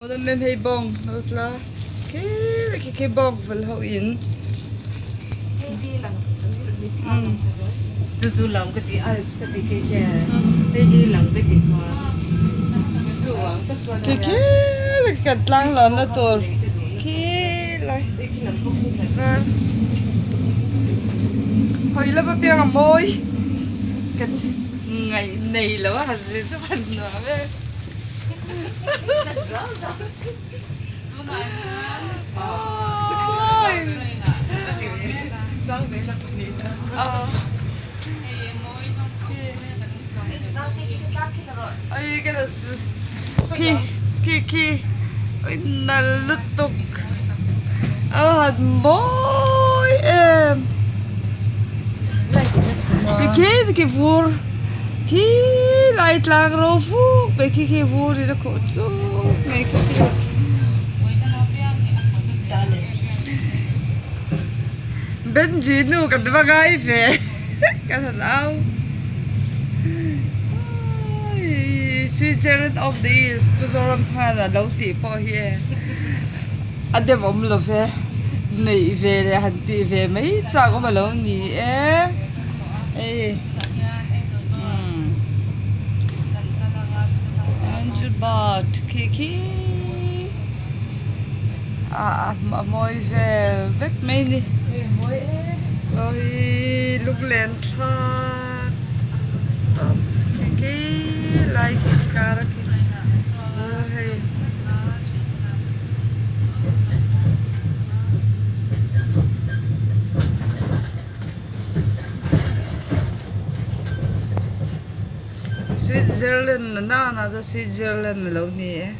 Nó mềm hay bông nó là cái bông vẫn hậu in tu lòng cái gì ai sẽ đi cái xe đi lòng cái gì mà cái cật lang lớn là tổ cái lại vâng hồi là bao nhiêu môi cái ngày này là hạt gì chứ hạt nữa vậy ay cái là khi na lutok hạt môi em cái vur khi lại lang rô phu về cái vur đi nó khổ chú ngày cái Benjinu kan bagay fe kasalaw Switzerland of the East pusoram thana lauti po here adem omlo fe nei ve le hanti ve mai cha ko malo ni Andrew Bart kiki moi ve vek mai ni ôi lúc lên thác tập cái lại cái cả cái ôi Switzerland na cho Switzerland lâu nè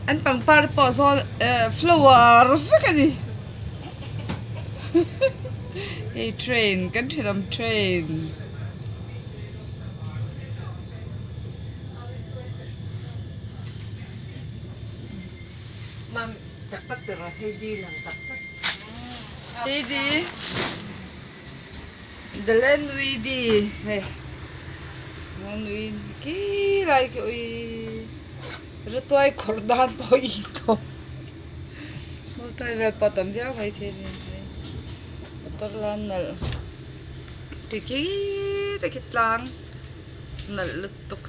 anh bằng par bỏ so flower phải cái gì hey train kan thilam train mam chắc bắt được rồi hay đi làm chắc hey đi the land we đi hey land we ki lại cái rồi tôi cordan po ito mo tay về patam dia phải thế Torlan nal tiki lang nal lutuk